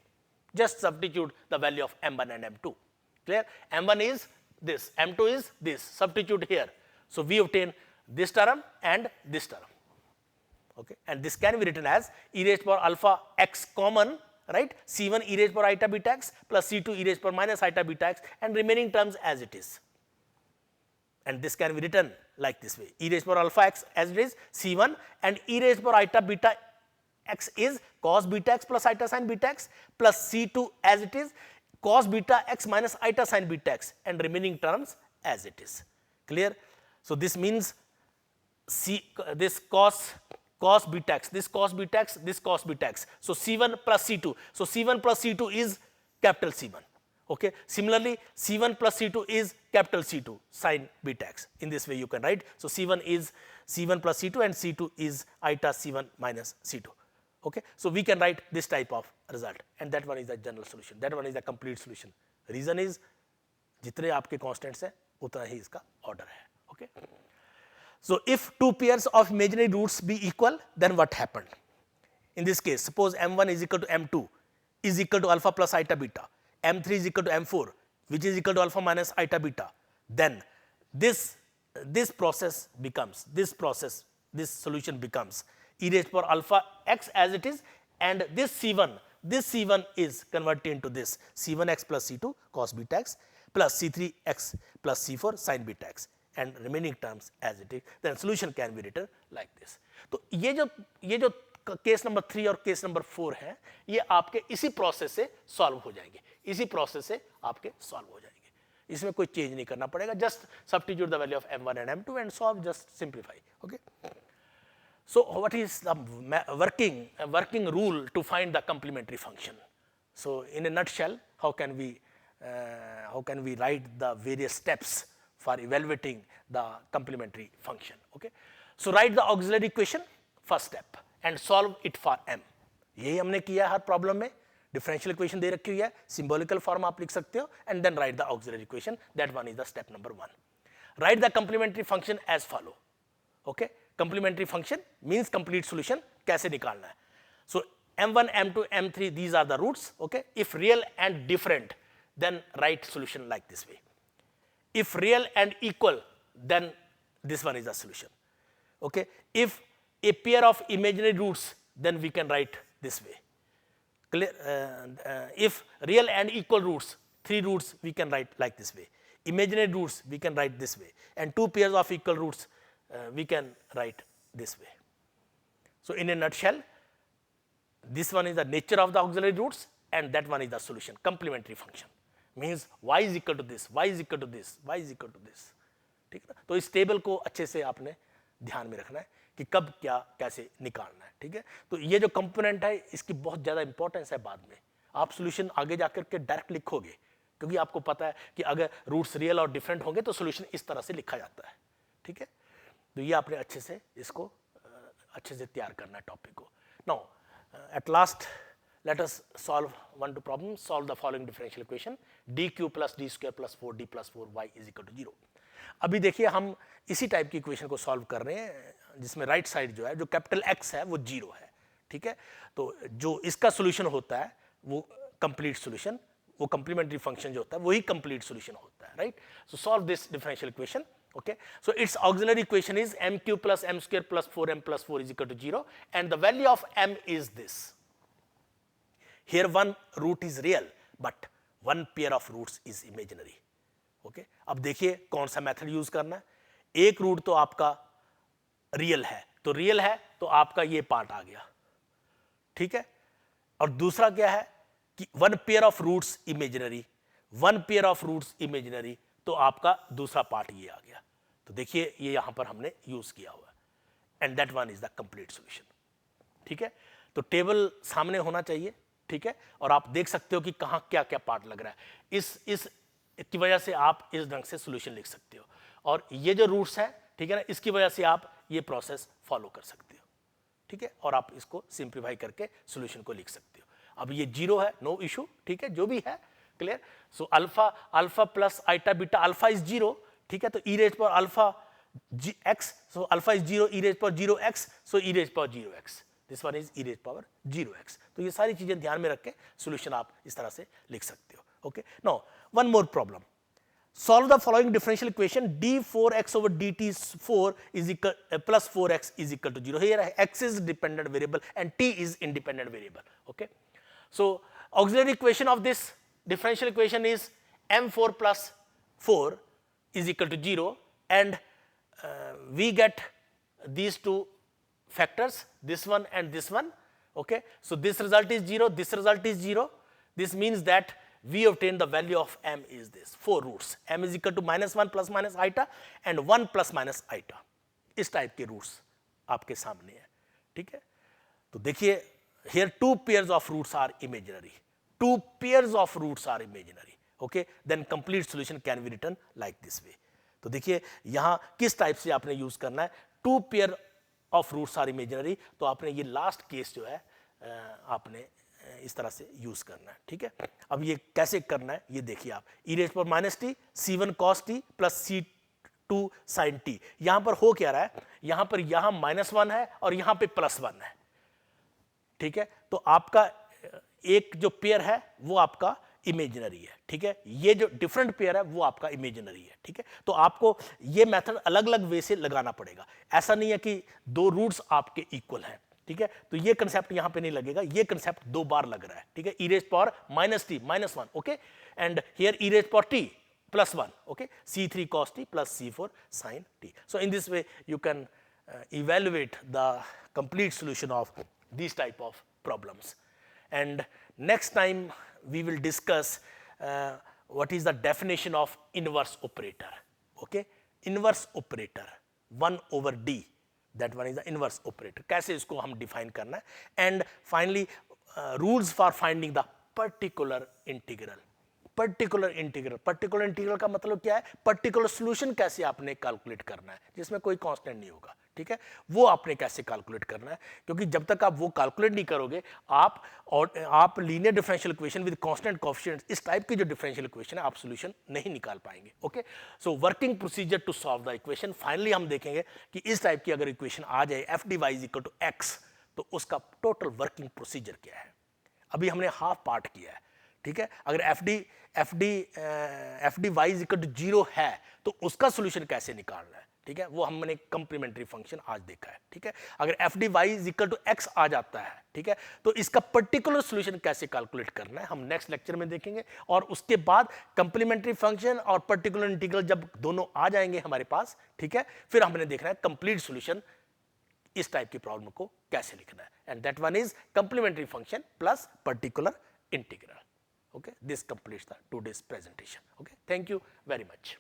Just substitute the value of m1 and m2. Clear? m1 is this, m2 is this, substitute here. So we obtain this term and this term. Okay, and this can be written as e raised power alpha x common, right? c1 e raised power iota beta x plus c2 e raised power minus iota beta x and remaining terms as it is. And this can be written like this way: e raised power alpha x as it is c1 and e raised power iota beta x is cos beta x plus iota sin beta x plus c2 as it is cos beta x minus iota sin beta x and remaining terms as it is. Clear? So this means this cos beta x, this cos beta x, this cos beta x. So c1 plus c2. So c1 plus c2 is capital C1. Okay. Similarly, c1 plus c2 is capital C2 sin beta x. In this way you can write. So c1 is c1 plus c2 and c2 is iota c1 minus c2. Okay. So we can write this type of result and that one is the general solution. That one is the complete solution. Reason is जितने आपके constants हैं उतना ही इसका order है. Okay. So if two pairs of imaginary roots be equal, then what happened? In this case, suppose m1 is equal to m2 is equal to alpha plus iota beta, m3 is equal to m4 which is equal to alpha minus iota beta, then this solution becomes e raised power alpha x as it is and this c1 is converted into this c1x plus c2 cos beta x plus c3x plus c4 sin beta x and remaining terms as it is. Then solution can be written like this. तो ये जो case number 3 और case number 4 है ये आपके इसी process से solve हो जाएंगे, इसी प्रोसेस से आपके सॉल्व हो जाएंगे. इसमें कोई चेंज नहीं करना पड़ेगा. Just substitute the value of m1 and m2 and solve, just simplify. Okay. So what is the working rule to find the complementary function? So in a nutshell, how can we write the various steps for evaluating the complementary function? Okay. So write the auxiliary equation first step and solve it for m. यही हमने किया है हर problem में. Differential equation दे रखी हुई है, सिंबॉलिकल फॉर्म आप लिख सकते हो and then write the auxiliary equation. That one is the step number 1. Write the complementary function as follow. Okay, complementary function means complete solution कैसे निकालना है. सो m1 m2 m3 these are the roots. Okay, if real and different then write solution like this way. If real and equal then this one is the solution. Okay, if a pair of imaginary roots then we can write this way. Clear? If real and equal roots, 3 roots we can write like this way. Imaginary roots we can write this way, and two pairs of equal roots we can write this way. So in a nutshell, this one is the nature of the auxiliary roots and that one is the solution, complementary function. Means y is equal to this, y is equal to this, y is equal to this. ठीक है ना? तो इस table को अच्छे से आपने ध्यान में रखना है कि कब क्या कैसे निकालना है. ठीक है, तो ये जो कंपोनेंट है इसकी बहुत ज़्यादा इंपॉर्टेंस है. बाद में आप सॉल्यूशन आगे जाकर के डायरेक्ट लिखोगे क्योंकि आपको पता है कि अगर रूट्स रियल और डिफरेंट होंगे तो सॉल्यूशन इस तरह से लिखा जाता है. ठीक है, तो ये आपने अच्छे से इसको अच्छे से तैयार करना है टॉपिक को. Now at last let us solve one two problem. Solve the following differential equation: dq plus d square plus 4d plus 4y is equal to 0. अभी देखिए हम इसी टाइप की इक्वेशन को सॉल्व कर रहे हैं जिसमें राइट साइड जो है, जो कैपिटल x है वो 0 है. ठीक है, तो जो इसका सॉल्यूशन होता है वो कंप्लीट सॉल्यूशन, वो कंप्लीमेंट्री फंक्शन जो होता है वही कंप्लीट सॉल्यूशन होता है. Right, so solve this differential equation. Okay, so its auxiliary equation is mq plus m square plus 4m plus 4 is equal to 0 and the value of m is this. Here one root is real but one pair of roots is imaginary. Okay, अब देखिए कौन सा method use करना है. एक root तो आपका real है, तो रियल है तो आपका ये पार्ट आ गया. ठीक है, और दूसरा क्या है कि one pair of roots imaginary, one pair of roots imaginary, तो आपका दूसरा पार्ट ये आ गया. तो देखिए ये यहां पर हमने यूज किया हुआ है and that one is the complete solution. ठीक है, तो टेबल सामने होना चाहिए. ठीक है, और आप देख सकते हो कि कहां क्या क्या पार्ट लग रहा है. इस की वजह से आप इस ढंग से सॉल्यूशन लिख सकते हो और ये जो रूट्स हैं, ठीक है ना, इसकी वजह से आप ये प्रोसेस फॉलो कर सकते हो. ठीक है, और आप इसको सिंप्लीफाई करके सॉल्यूशन को लिख सकते हो. अब ये 0 है, नो इशू. ठीक है, जो भी है clear. So alpha plus iota beta, alpha is 0. ठीक है, तो ई रेज पर alpha x, so alpha is 0, e raise पर 0x, सो ई रेज पर 0x, this one is e raise power 0x. तो ये सारी चीजें ध्यान में रख के सॉल्यूशन आप इस तरह से लिख सकते हो. Okay, now one more problem. Solve the following differential equation: d4x over dt 4 is equal plus 4x is equal to 0. Here x is dependent variable and t is independent variable. Okay, so auxiliary equation of this differential equation is m4 plus 4 is equal to 0 and we get these two factors, this one and this one. Okay, so this result is 0, this result is 0. This means that we obtain the value of m is this 4 roots. M is equal to -1 plus minus iota and 1 plus minus iota. इस type के roots आपके सामने है. ठीक है, तो देखिए here two pairs of roots are imaginary. Two pairs of roots are imaginary. Okay, then complete solution can be written like this way. तो देखिए यहाँ किस टाइप से आपने यूज करना है. Two pair of roots are imaginary, तो आपने ये लास्ट केस जो है आपने इस तरह से यूज करना है. ठीक है, अब ये कैसे करना है ये देखिए आप. ई रेज पर minus T c1 cos t plus c2 sin t. यहां पर हो क्या रहा है, यहां पर यहां -1 है और यहां पे +1 है. ठीक है, तो आपका एक जो पेयर है वो आपका इमेजिनरी है. ठीक है, ये जो डिफरेंट पेयर है वो आपका इमेजिनरी है. ठीक है, तो आपको ये मेथड अलग अलग वे से लगाना पड़ेगा. ऐसा नहीं है कि दो रूट्स आपके इक्वल हैं. ठीक है, तो ये कंसेप्ट यहां पे नहीं लगेगा, ये कंसेप्ट दो बार लग रहा है. ठीक है, e raise power -t -1. Okay, and here e raise power t +1. Okay, c3 cos t plus c4 sin t. So in this way you can evaluate the complete solution of these type of problems. And next time we will discuss what is the definition of inverse operator. Okay, inverse operator 1 over d, that one is the inverse operator. कैसे इसको हम define करना है. And finally rules for finding the particular integral. Particular integral का मतलब क्या है, particular solution कैसे आपने कैलकुलेट करना है जिसमें कोई कांस्टेंट नहीं होगा. ठीक है, वो आपने कैसे कैलकुलेट करना है, क्योंकि जब तक आप वो कैलकुलेट नहीं करोगे आप linear differential equation with constant coefficients, इस टाइप की जो डिफरेंशियल इक्वेशन है आप सॉल्यूशन नहीं निकाल पाएंगे. Okay, so working procedure to solve the equation. Finally हम देखेंगे कि इस टाइप की अगर इक्वेशन आ जाए F D Y is equal to x, तो उसका टोटल वर्किंग प्रोसीजर क्या है. अभी हमने हाफ पार्ट किया है. ठीक है, अगर F D Y is equal to 0 है तो उसका सॉल्यूशन कैसे निकालना है. ठीक है, वो हमने कंप्लीमेंट्री फंक्शन आज देखा है। ठीक है, अगर F D Y is equal to X आ जाता है, ठीक है, तो इसका पर्टिकुलर सॉल्यूशन कैसे कैलकुलेट करना है हम नेक्स्ट लेक्चर में देखेंगे। और उसके बाद कंप्लीमेंट्री फंक्शन और पर्टिकुलर इंटीग्रल जब दोनों आ जाएंगे हमारे पास, ठीक है, फिर हमने देखना है कंप्लीट सॉल्यूशन इस टाइप की प्रॉब्लम को कैसे लिखना है, and that one is complementary function plus particular integral. Okay, this completes the today's presentation. Okay, thank you very much.